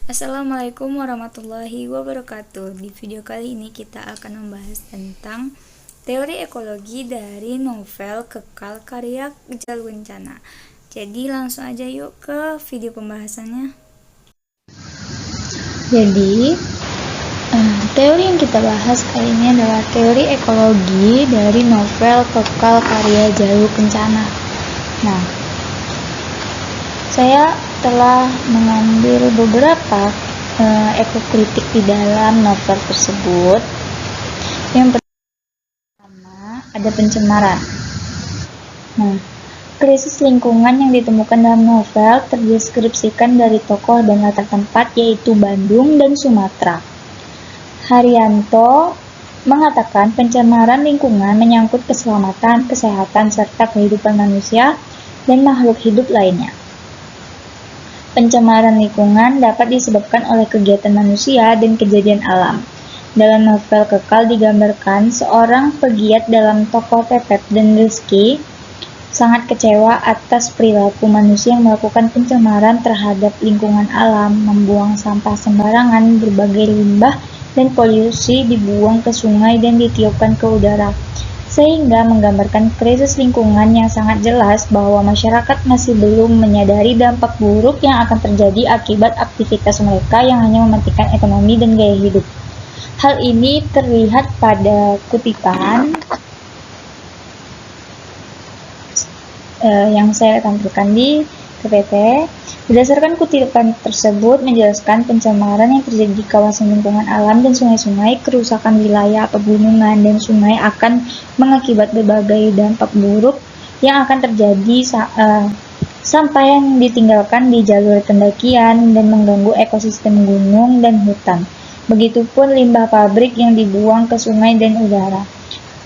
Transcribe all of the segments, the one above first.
Assalamualaikum warahmatullahi wabarakatuh. Di video kali ini kita akan membahas tentang teori ekologi dari novel Kekal karya Jalur Kencana. Jadi langsung aja yuk ke video pembahasannya. Jadi, teori yang kita bahas kali ini adalah teori ekologi dari novel Kekal karya Jalur Kencana. Nah, saya telah mengambil beberapa ekokritik di dalam novel tersebut. Yang pertama ada pencemaran. Nah, krisis lingkungan yang ditemukan dalam novel terdeskripsikan dari tokoh dan latar tempat, yaitu Bandung dan Sumatera. Haryanto mengatakan pencemaran lingkungan menyangkut keselamatan, kesehatan, serta kehidupan manusia dan makhluk hidup lainnya. Pencemaran lingkungan dapat disebabkan oleh kegiatan manusia dan kejadian alam. Dalam novel Kekal digambarkan seorang pegiat dalam tokoh Pepet dan Rizky sangat kecewa atas perilaku manusia yang melakukan pencemaran terhadap lingkungan alam, membuang sampah sembarangan, berbagai limbah dan polusi dibuang ke sungai dan ditiupkan ke udara, sehingga menggambarkan krisis lingkungan yang sangat jelas bahwa masyarakat masih belum menyadari dampak buruk yang akan terjadi akibat aktivitas mereka yang hanya mementingkan ekonomi dan gaya hidup. Hal ini terlihat pada kutipan yang saya tampilkan di PPT. Berdasarkan kutipan tersebut menjelaskan pencemaran yang terjadi di kawasan lingkungan alam dan sungai-sungai, kerusakan wilayah pegunungan dan sungai akan mengakibat berbagai dampak buruk yang akan terjadi sampah yang ditinggalkan di jalur pendakian dan mengganggu ekosistem gunung dan hutan. Begitupun limbah pabrik yang dibuang ke sungai dan udara.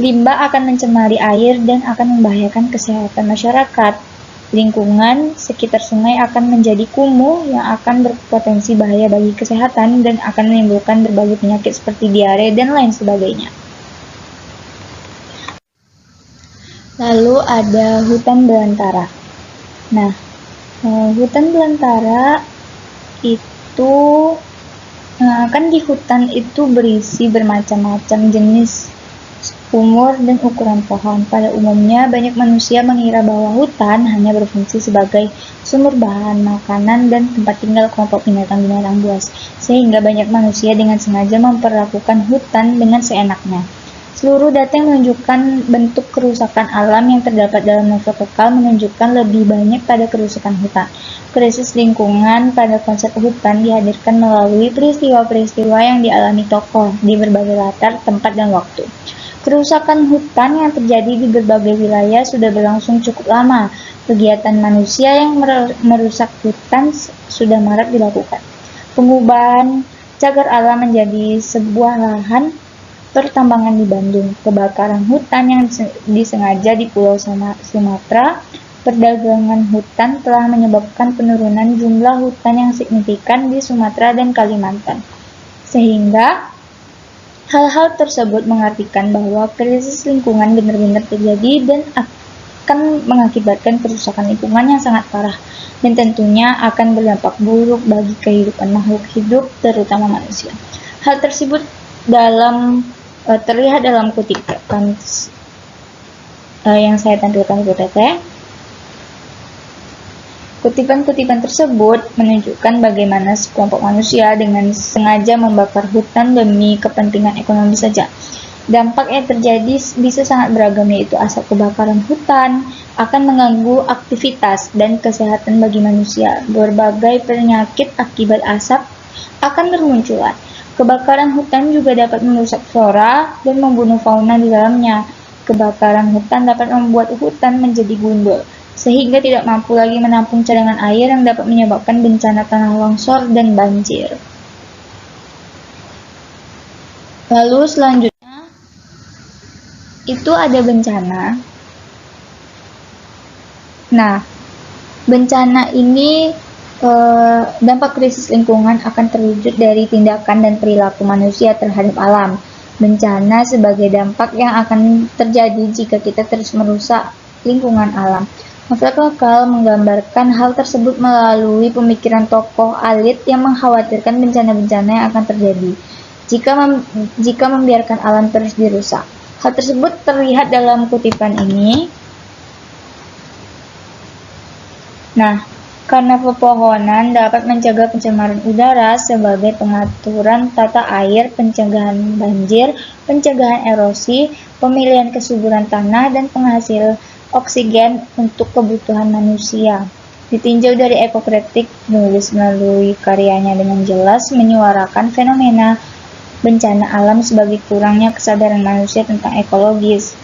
Limbah akan mencemari air dan akan membahayakan kesehatan masyarakat. Lingkungan sekitar sungai akan menjadi kumuh yang akan berpotensi bahaya bagi kesehatan dan akan menimbulkan berbagai penyakit seperti diare dan lain sebagainya. Lalu ada hutan belantara. Nah, hutan belantara itu kan di hutan itu berisi bermacam-macam jenis, umur dan ukuran pohon. Pada umumnya, banyak manusia mengira bahwa hutan hanya berfungsi sebagai sumber bahan makanan dan tempat tinggal kelompok binatang-binatang buas, sehingga banyak manusia dengan sengaja memperlakukan hutan dengan seenaknya. Seluruh data yang menunjukkan bentuk kerusakan alam yang terdapat dalam novel Kekal menunjukkan lebih banyak pada kerusakan hutan. Krisis lingkungan pada konsep hutan dihadirkan melalui peristiwa-peristiwa yang dialami tokoh di berbagai latar, tempat, dan waktu. Kerusakan hutan yang terjadi di berbagai wilayah sudah berlangsung cukup lama. Kegiatan manusia yang merusak hutan sudah marak dilakukan. Pengubahan cagar alam menjadi sebuah lahan pertambangan di Bandung. Kebakaran hutan yang disengaja di Pulau Sumatera. Perdagangan hutan telah menyebabkan penurunan jumlah hutan yang signifikan di Sumatera dan Kalimantan. Sehingga hal-hal tersebut mengartikan bahwa krisis lingkungan benar-benar terjadi dan akan mengakibatkan kerusakan lingkungan yang sangat parah dan tentunya akan berdampak buruk bagi kehidupan makhluk hidup, terutama manusia. Hal tersebut terlihat dalam kutipan yang saya tampilkan di PPT. Kutipan-kutipan tersebut menunjukkan bagaimana sekelompok manusia dengan sengaja membakar hutan demi kepentingan ekonomi saja. Dampak yang terjadi bisa sangat beragam, yaitu asap kebakaran hutan akan mengganggu aktivitas dan kesehatan bagi manusia. Berbagai penyakit akibat asap akan bermunculan. Kebakaran hutan juga dapat merusak flora dan membunuh fauna di dalamnya. Kebakaran hutan dapat membuat hutan menjadi gundul, sehingga tidak mampu lagi menampung cadangan air yang dapat menyebabkan bencana tanah longsor dan banjir. Lalu selanjutnya itu ada bencana. Nah, bencana ini dampak krisis lingkungan akan terwujud dari tindakan dan perilaku manusia terhadap alam. Bencana sebagai dampak yang akan terjadi jika kita terus merusak lingkungan alam. Novel Kekal menggambarkan hal tersebut melalui pemikiran tokoh alit yang mengkhawatirkan bencana-bencana yang akan terjadi jika membiarkan alam terus dirusak. Hal tersebut terlihat dalam kutipan ini. Nah, karena pepohonan dapat mencegah pencemaran udara sebagai pengaturan tata air, pencegahan banjir, pencegahan erosi, pemilihan kesuburan tanah, dan penghasil oksigen untuk kebutuhan manusia. Ditinjau dari ekokritik, penulis melalui karyanya dengan jelas menyuarakan fenomena bencana alam sebagai kurangnya kesadaran manusia tentang ekologis.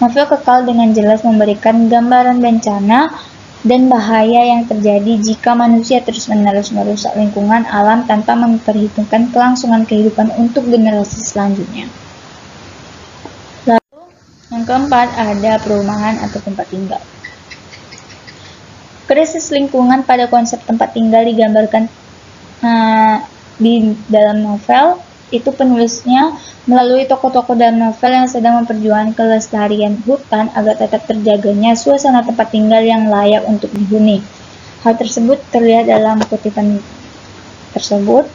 Novel Kekal dengan jelas memberikan gambaran bencana dan bahaya yang terjadi jika manusia terus-menerus merusak lingkungan alam tanpa memperhitungkan kelangsungan kehidupan untuk generasi selanjutnya. Lalu, yang keempat ada perumahan atau tempat tinggal. Krisis lingkungan pada konsep tempat tinggal digambarkan di dalam novel. Itu penulisnya melalui tokoh-tokoh dalam novel yang sedang memperjuangkan kelestarian hutan agar tetap terjaganya suasana tempat tinggal yang layak untuk dihuni. Hal tersebut terlihat dalam kutipan tersebut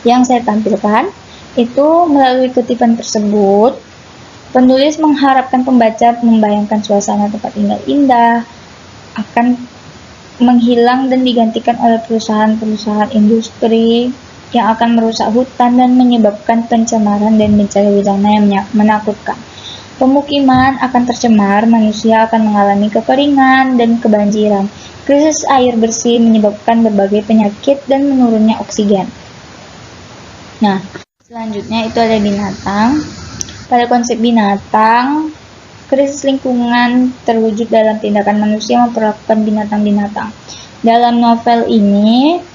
yang saya tampilkan. Itu melalui kutipan tersebut, penulis mengharapkan pembaca membayangkan suasana tempat tinggal indah akan menghilang dan digantikan oleh perusahaan-perusahaan industri yang akan merusak hutan dan menyebabkan pencemaran dan bencana-bencana yang menakutkan. Pemukiman akan tercemar, manusia akan mengalami kekeringan dan kebanjiran. Krisis air bersih menyebabkan berbagai penyakit dan menurunnya oksigen. Nah, selanjutnya itu ada binatang. Pada konsep binatang, krisis lingkungan terwujud dalam tindakan manusia memperlakukan binatang-binatang. Dalam novel ini,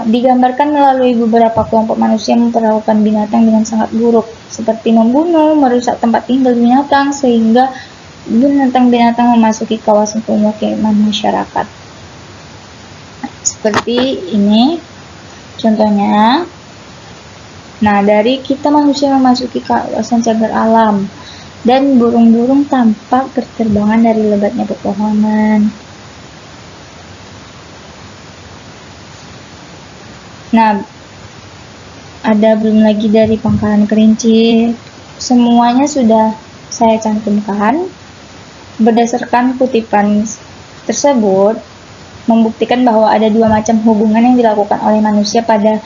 digambarkan melalui beberapa kelompok manusia memperlakukan binatang dengan sangat buruk, seperti membunuh, merusak tempat tinggal binatang, sehingga binatang-binatang memasuki kawasan pemukiman masyarakat. Seperti ini contohnya. Nah, dari kita manusia memasuki kawasan cagar alam, dan burung-burung tampak berterbangan dari lebatnya pepohonan. Nah, ada belum lagi dari pangkalan kerinci. Semuanya sudah saya cantumkan. Berdasarkan kutipan tersebut, membuktikan bahwa ada dua macam hubungan yang dilakukan oleh manusia pada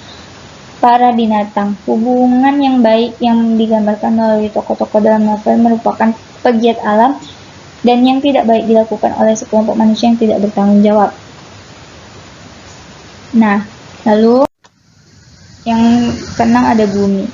para binatang. Hubungan yang baik yang digambarkan melalui tokoh-tokoh dalam novel merupakan pegiat alam, dan yang tidak baik dilakukan oleh sekelompok manusia yang tidak bertanggung jawab. Nah, lalu yang keenam ada bumi.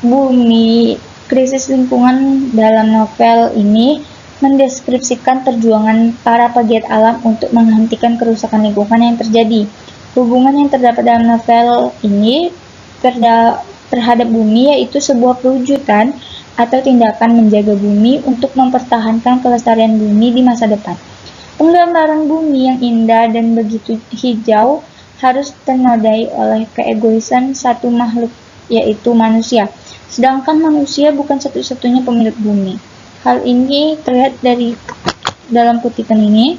Bumi, krisis lingkungan dalam novel ini mendeskripsikan perjuangan para pegiat alam untuk menghentikan kerusakan lingkungan yang terjadi. Hubungan yang terdapat dalam novel ini terhadap bumi yaitu sebuah perwujudan atau tindakan menjaga bumi untuk mempertahankan kelestarian bumi di masa depan. Penggambaran bumi yang indah dan begitu hijau harus ternodai oleh keegoisan satu makhluk, yaitu manusia. Sedangkan manusia bukan satu-satunya pemilik bumi. Hal ini terlihat dari dalam kutipan ini.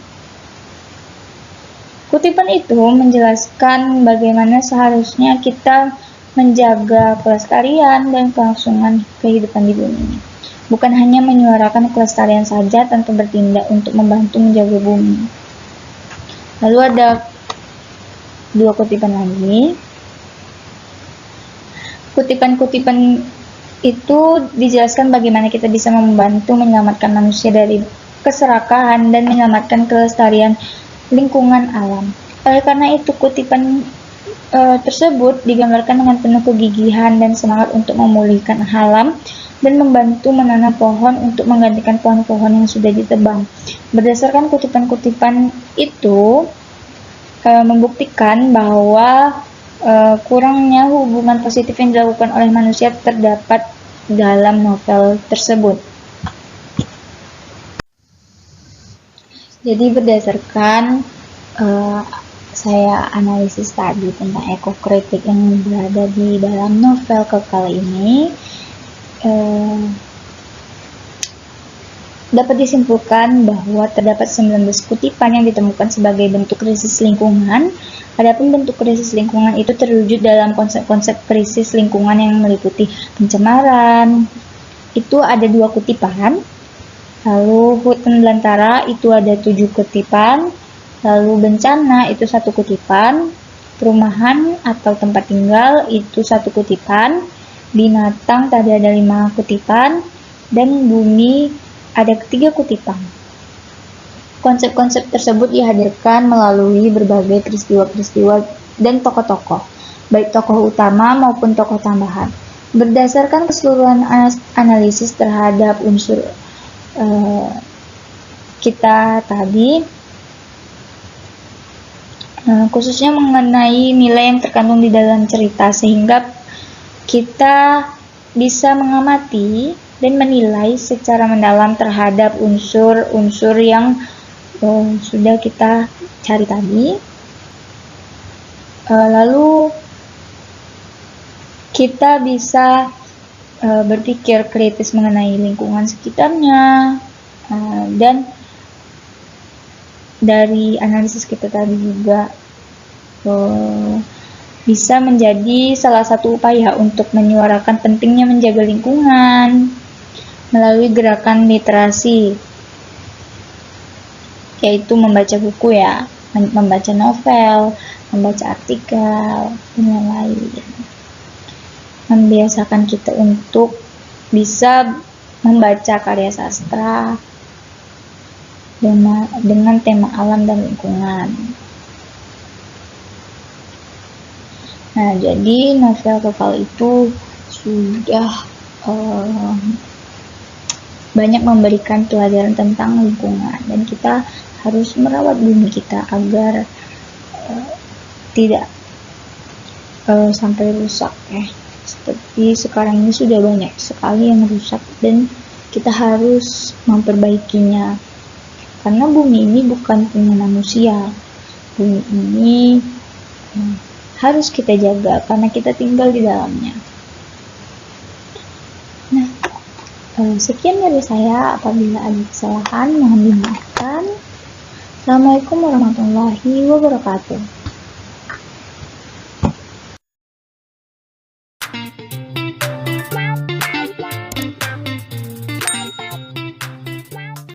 Kutipan itu menjelaskan bagaimana seharusnya kita menjaga kelestarian dan kelangsungan kehidupan di bumi ini. Bukan hanya menyuarakan kelestarian saja tanpa bertindak untuk membantu menjaga bumi. Lalu ada dua kutipan lagi. Kutipan-kutipan itu dijelaskan bagaimana kita bisa membantu menyelamatkan manusia dari keserakahan dan menyelamatkan kelestarian lingkungan alam. Oleh karena itu, kutipan tersebut digambarkan dengan penuh kegigihan dan semangat untuk memulihkan alam dan membantu menanam pohon untuk menggantikan pohon-pohon yang sudah ditebang. Berdasarkan kutipan-kutipan itu, membuktikan bahwa kurangnya hubungan positif yang dilakukan oleh manusia terdapat dalam novel tersebut. Jadi berdasarkan saya analisis tadi tentang ekokritik yang berada di dalam novel Kekal ini, dapat disimpulkan bahwa terdapat 19 kutipan yang ditemukan sebagai bentuk krisis lingkungan. Adapun bentuk krisis lingkungan itu terwujud dalam konsep-konsep krisis lingkungan yang meliputi pencemaran, itu ada 2 kutipan. Lalu hutan belantara itu ada 7 kutipan. Lalu bencana itu 1 kutipan. Perumahan atau tempat tinggal itu 1 kutipan. Binatang tadi ada 5 kutipan. Dan bumi ada 3 kutipan. Konsep-konsep tersebut dihadirkan melalui berbagai peristiwa-peristiwa dan tokoh-tokoh, baik tokoh utama maupun tokoh tambahan. Berdasarkan keseluruhan analisis terhadap unsur kita tadi, khususnya mengenai nilai yang terkandung di dalam cerita, sehingga kita bisa mengamati dan menilai secara mendalam terhadap unsur-unsur yang sudah kita cari tadi. Lalu kita bisa berpikir kritis mengenai lingkungan sekitarnya, dan dari analisis kita tadi juga bisa menjadi salah satu upaya untuk menyuarakan pentingnya menjaga lingkungan melalui gerakan literasi, yaitu membaca buku ya, membaca novel, membaca artikel, dan lain-lain. Membiasakan kita untuk bisa membaca karya sastra dengan tema alam dan lingkungan. Nah, jadi novel Kekal itu sudah banyak memberikan pelajaran tentang lingkungan, dan kita harus merawat bumi kita agar tidak sampai rusak ya. Seperti sekarang ini sudah banyak sekali yang rusak dan kita harus memperbaikinya, karena bumi ini bukan punya manusia. Bumi ini harus kita jaga karena kita tinggal di dalamnya. Nah, sekian dari saya. Apabila ada kesalahan mohon dimaafkan. Assalamualaikum warahmatullahi wabarakatuh.